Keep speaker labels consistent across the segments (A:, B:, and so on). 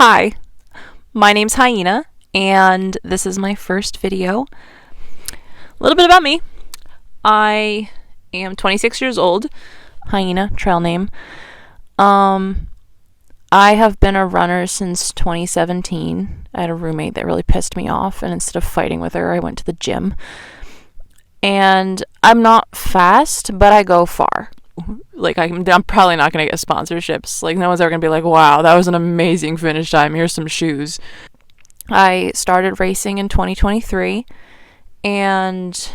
A: Hi, my name's Hyena, and this is my first video. A little bit about me. I am 26 years old. Hyena, trail name. I have been a runner since 2017. I had a roommate that really pissed me off, and instead of fighting with her, I went to the gym. And I'm not fast, but I go far. Like, I'm probably not going to get sponsorships. Like, no one's ever going to be like, wow, that was an amazing finish time. Here's some shoes. I started racing in 2023, and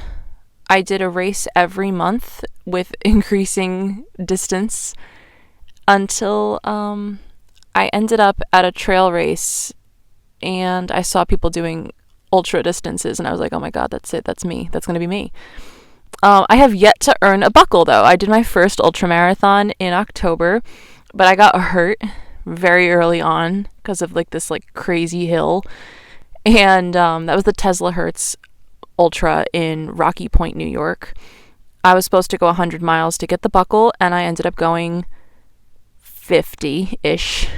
A: I did a race every month with increasing distance until I ended up at a trail race, and I saw people doing ultra distances, and I was like, oh my god, that's it. That's me. That's going to be me. I have yet to earn a buckle, though. I did my first ultramarathon in October, but I got hurt very early on because of this crazy hill, and that was the Tesla Hertz Ultra in Rocky Point, New York. I was supposed to go 100 miles to get the buckle, and I ended up going 50-ish,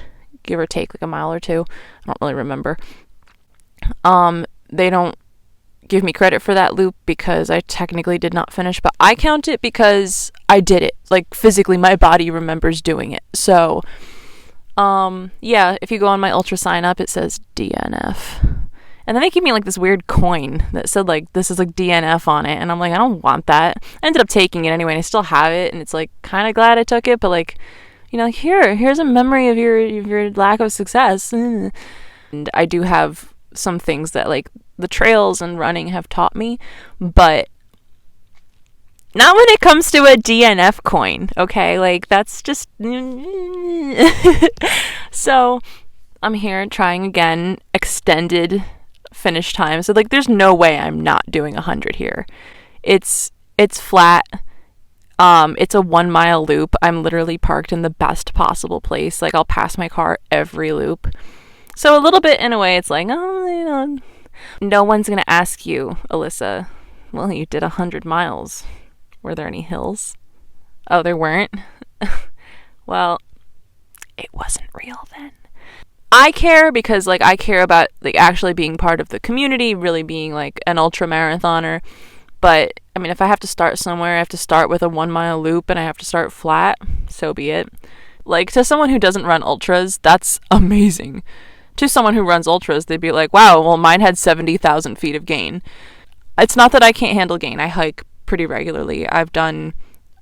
A: give or take like a mile or two. I don't really remember. They don't give me credit for that loop because I technically did not finish, but I count it because I did it. Like, physically, my body remembers doing it. So, yeah, if you go on my ultra sign up, it says DNF. And then they gave me this weird coin that said this is DNF on it, and I'm like, I don't want that. I ended up taking it anyway, and I still have it, and it's kind of glad I took it, but here's a memory of your lack of success. And I do have some things that the trails and running have taught me, but not when it comes to a DNF coin, okay? That's just... So, I'm here trying again, extended finish time. So, there's no way I'm not doing 100 here. It's flat. It's a 1 mile loop. I'm literally parked in the best possible place. I'll pass my car every loop. So, a little bit in a way, it's no one's going to ask you, Alyssa, well, you did 100 miles. Were there any hills? Oh, there weren't? Well, it wasn't real then. I care because, I care about, actually being part of the community, really being, an ultra-marathoner. But, I mean, if I have to start somewhere, I have to start with a 1 mile loop, and I have to start flat, so be it. To someone who doesn't run ultras, that's amazing. To someone who runs ultras, they'd be like, wow, well, mine had 70,000 feet of gain. It's not that I can't handle gain. I hike pretty regularly. I've done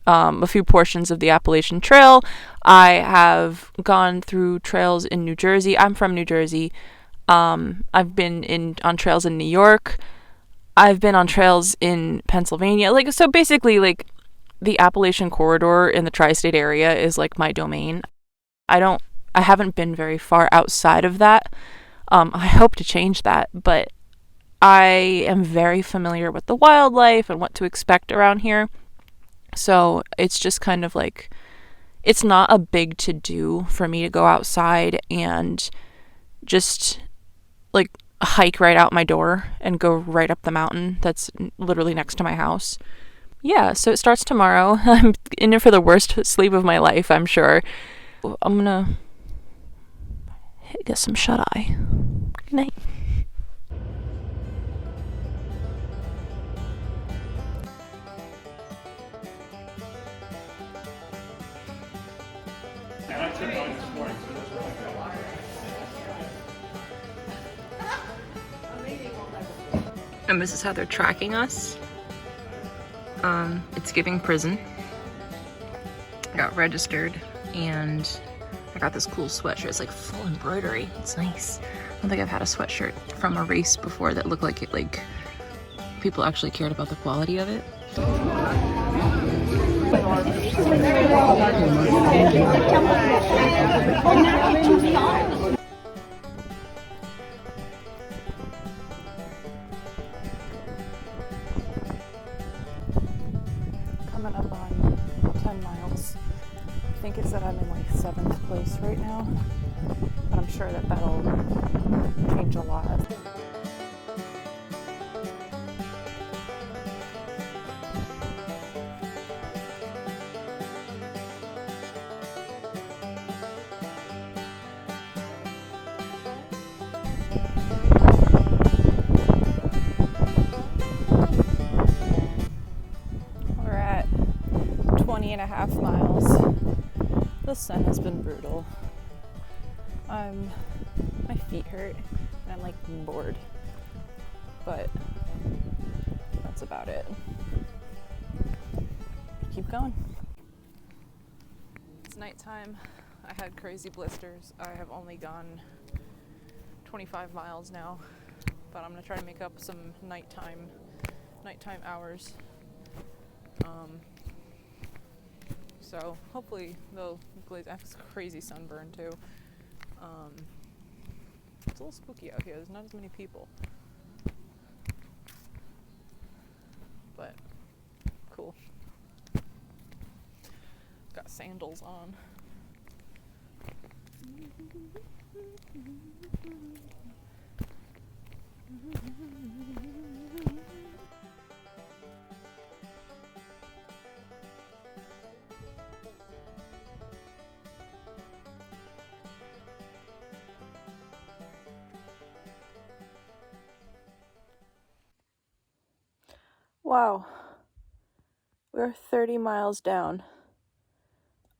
A: a few portions of the Appalachian Trail. I have gone through trails in New Jersey. I'm from New Jersey. I've been on trails in New York. I've been on trails in Pennsylvania. So basically, the Appalachian corridor in the tri-state area is my domain. I haven't been very far outside of that. I hope to change that, but I am very familiar with the wildlife and what to expect around here. So it's just kind of it's not a big to-do for me to go outside and just hike right out my door and go right up the mountain that's literally next to my house. Yeah, so it starts tomorrow. I'm in it for the worst sleep of my life, I'm sure. I'm gonna get some shut-eye. Good night. And this is how they're tracking us. It's giving prison. I got registered, and I got this cool sweatshirt. It's full embroidery. It's nice. I don't think I've had a sweatshirt from a race before that looked like it, people actually cared about the quality of it. Coming up on 10 miles. I think it said I'm in 7th place right now, but I'm sure that'll change a lot. 20.5 miles. The sun has been brutal. My feet hurt and I'm like bored, but that's about it. Keep going. It's nighttime. I had crazy blisters. I have only gone 25 miles now, but I'm gonna try to make up some nighttime hours. So hopefully they'll glaze. I have this crazy sunburn too. It's a little spooky out here. There's not as many people, but cool. Got sandals on. Wow. We're 30 miles down.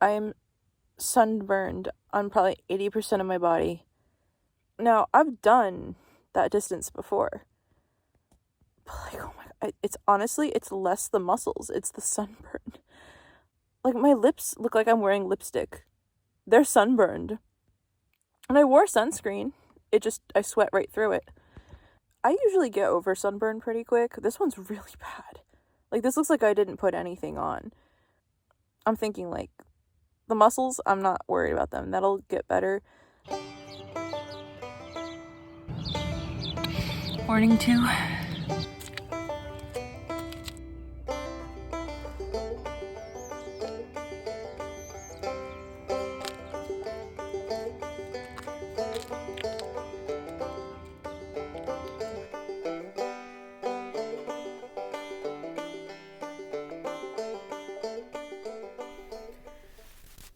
A: I am sunburned on probably 80% of my body. Now, I've done that distance before. But like, oh my God, it's less the muscles, it's the sunburn. Like, my lips look like I'm wearing lipstick. They're sunburned. And I wore sunscreen. I sweat right through it. I usually get over sunburn pretty quick. This one's really bad. Like, this looks like I didn't put anything on. I'm thinking, like, the muscles, I'm not worried about them. That'll get better. Morning 2.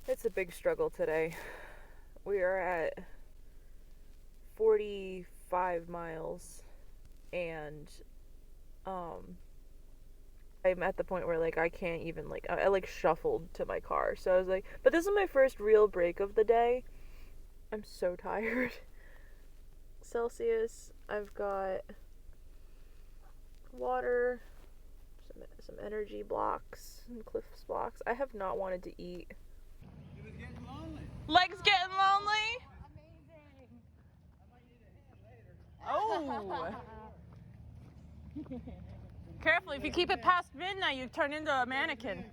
A: It's a big struggle today. We are at 45 miles and I'm at the point where like I can't even like I like shuffled to my car. So I was like, but this is my first real break of the day. I'm so tired. Celsius, I've got water, some energy blocks, and Cliff's blocks. I have not wanted to eat.
B: It was getting lonely.
A: Legs getting lonely?
B: Amazing. I might need a hand later.
A: Oh. Careful, if you keep it past midnight, you turn into a mannequin.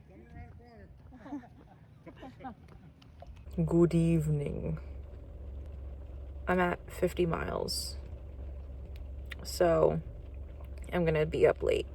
A: Good evening. I'm at 50 miles. So I'm gonna be up late.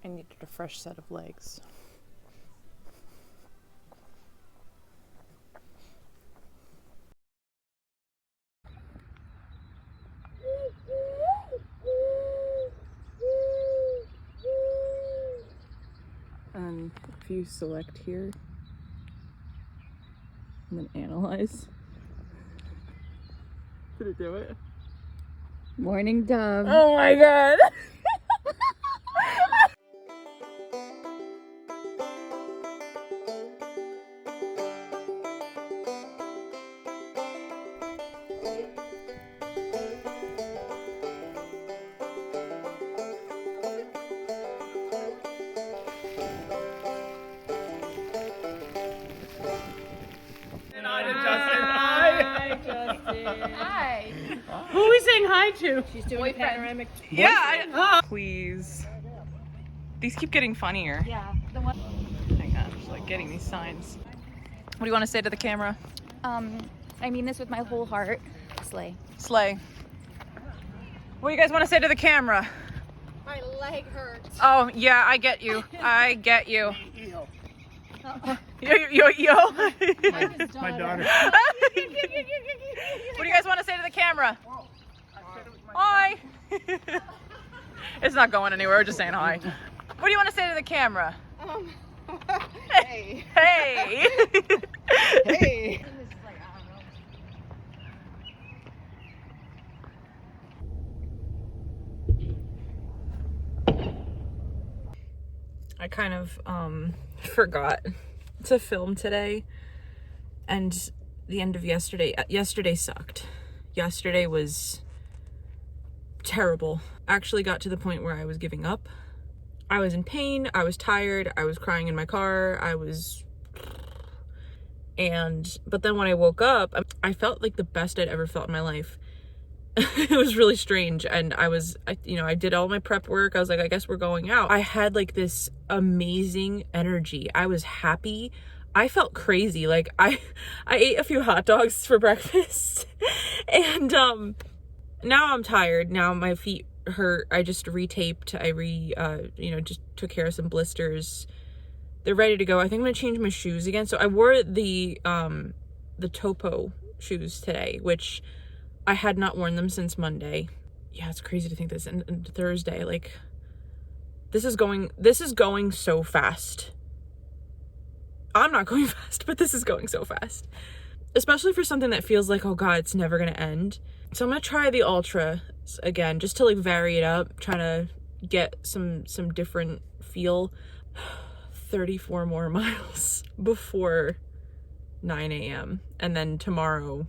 A: I needed a fresh set of legs. If you select here and then analyze, did it do it?
C: Morning dove.
A: Oh my God.
C: Hi.
D: Who are we saying hi to?
C: She's doing panoramic.
A: Yeah. Please. These keep getting funnier.
C: Yeah. The one.
A: Hang on, just like getting these signs. What do you want to say to the camera?
C: I mean this with my whole heart. Slay.
A: Slay.
D: What do you guys want to say to the camera?
C: My leg hurts.
D: Oh, yeah, I get you. I get you.
B: Yo.
D: Yo.
B: My daughter.
D: What do you guys want to say to the camera? Hi. It's not going anywhere. We're just saying hi. What do you want to say to the camera?
C: Hey.
D: Hey.
B: Hey.
A: I kind of forgot to film today, and the end of yesterday sucked. Yesterday was terrible. Actually got to the point where I was giving up. I was in pain, I was tired, I was crying in my car, but then when I woke up, I felt like the best I'd ever felt in my life. It was really strange, and I did all my prep work. I was like, I guess we're going out. I had like this amazing energy. I was happy. I felt crazy. Like I ate a few hot dogs for breakfast and now I'm tired. Now my feet hurt. I just retaped. Just took care of some blisters. They're ready to go. I think I'm gonna change my shoes again. So I wore the Topo shoes today, which I had not worn them since Monday. Yeah, it's crazy to think this. And Thursday, like, this is going so fast. I'm not going fast, but this is going so fast. Especially for something that feels like, oh God, it's never gonna end. So I'm gonna try the Ultra again, just to like vary it up, trying to get some different feel. 34 more miles before 9 a.m. And then tomorrow,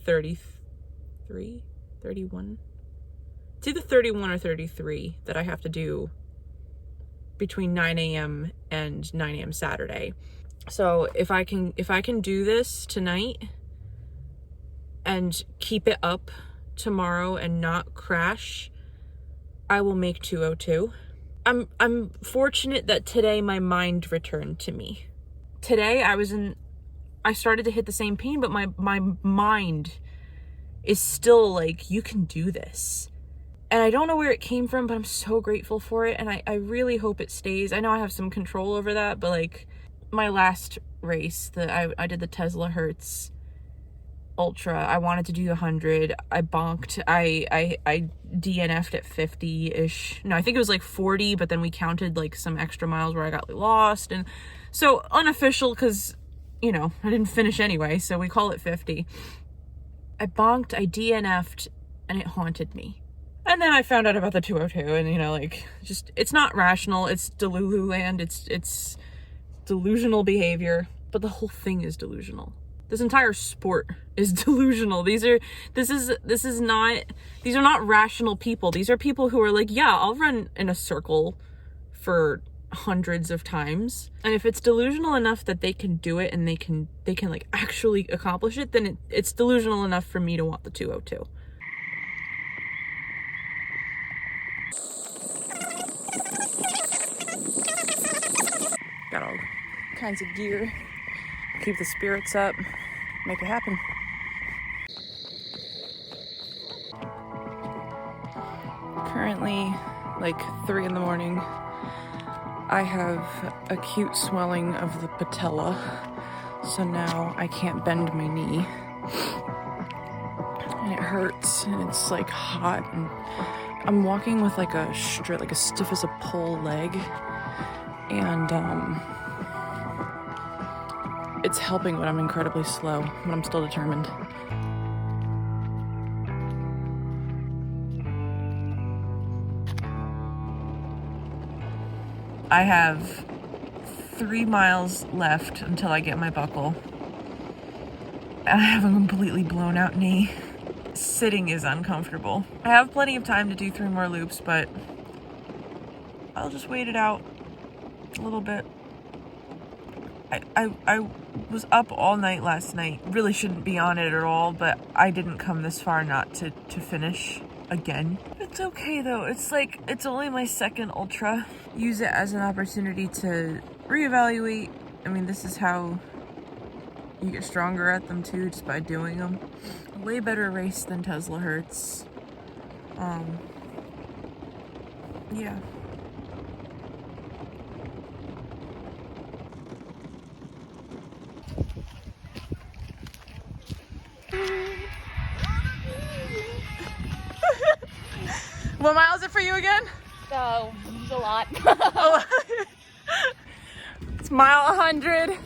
A: 31. It's either 31 or 33 that I have to do between 9 a.m. and 9 a.m. Saturday. So if I can do this tonight and keep it up tomorrow and not crash, I will make 2:02. I'm fortunate that today my mind returned to me. Today I started to hit the same pain, but my mind is still like, you can do this. And I don't know where it came from, but I'm so grateful for it. And I really hope it stays. I know I have some control over that, but like my last race that I did the Tesla Hertz Ultra, I wanted to do the 100. I bonked. I DNF'd at 50-ish. No, I think it was like 40, but then we counted like some extra miles where I got lost. And so unofficial, because, I didn't finish anyway, so we call it 50. I bonked, I DNF'd, and it haunted me. And then I found out about the 202, and it's not rational. It's Delulu land. It's delusional behavior, but the whole thing is delusional. This entire sport is delusional. These are not rational people. These are people who are like, yeah, I'll run in a circle for hundreds of times, and if it's delusional enough that they can do it and they can like actually accomplish it, then it's delusional enough for me to want the 202. Got all kinds of gear, keep the spirits up, make it happen. Currently like 3 a.m. I have acute swelling of the patella, so now I can't bend my knee. And it hurts, and it's like hot, and I'm walking with like a stiff as a pole leg, and it's helping, but I'm incredibly slow, but I'm still determined. I have 3 miles left until I get my buckle. I have a completely blown out knee. Sitting is uncomfortable. I have plenty of time to do 3 more loops, but I'll just wait it out a little bit. I was up all night last night. Really shouldn't be on it at all, but I didn't come this far not to finish again. It's okay though. It's only my second ultra. Use it as an opportunity to reevaluate. I mean, this is how you get stronger at them too, just by doing them. A way better race than Tesla Hertz. Yeah.
D: What mile is it for you again?
C: So, it's a lot.
D: Oh.
A: It's mile 100.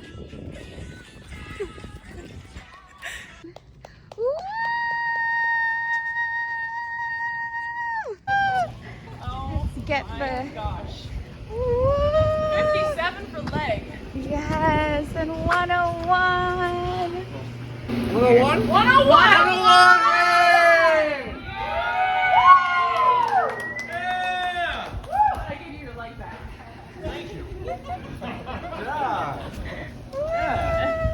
C: Get the.
D: Gosh.
C: Woo!
D: 57 for leg.
C: Yes, and 101.
B: 101?
D: 101! I give you your leg back.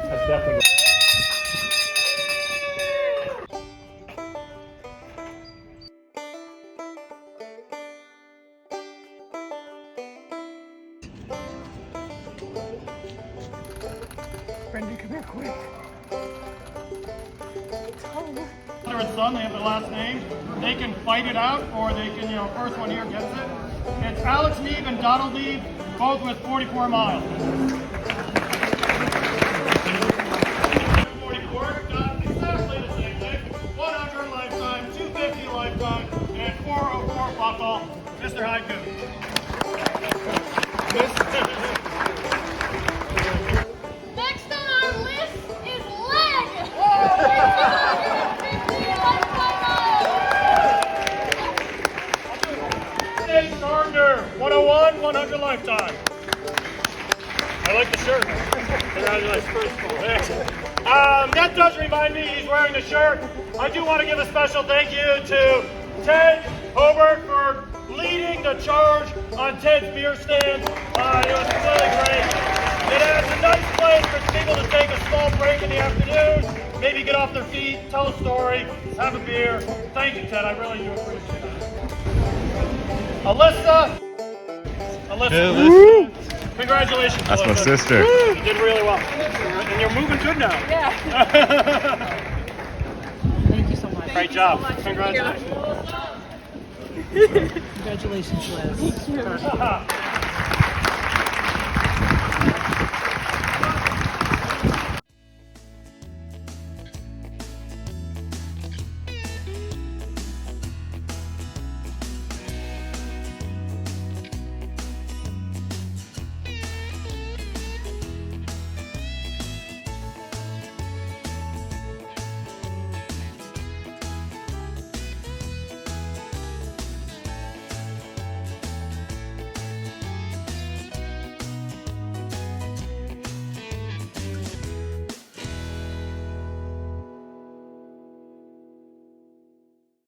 B: That's definitely.
D: Brendan, come here quick.
E: Father and son, they have their last name. They can fight it out, or they can, first one here gets it. It's Alex Neebe and Donald Neebe, both with 44 miles. 44, got exactly the same thing. 100 lifetime, 250 lifetime, and 404 buckle. Mr. Haiku.
C: Next on our list is leg.
E: Dave Gardner, 101, 100 lifetime. I like the shirt. Congratulations. That does remind me he's wearing the shirt. I do want to give a special thank you to Ted Hobart for leading the charge on Ted's beer stand. It was really great. It adds a nice place for people to take a small break in the afternoon, maybe get off their feet, tell a story, have a beer. Thank you, Ted. I really do appreciate it. Alyssa.
F: Woo!
E: Congratulations,
F: That's my
E: Alyssa.
F: sister.
E: You did really well. And you're moving good now.
D: Yeah.
G: Thank you so much.
E: Great job. Congratulations.
G: Congratulations, Liz.
E: Thank you.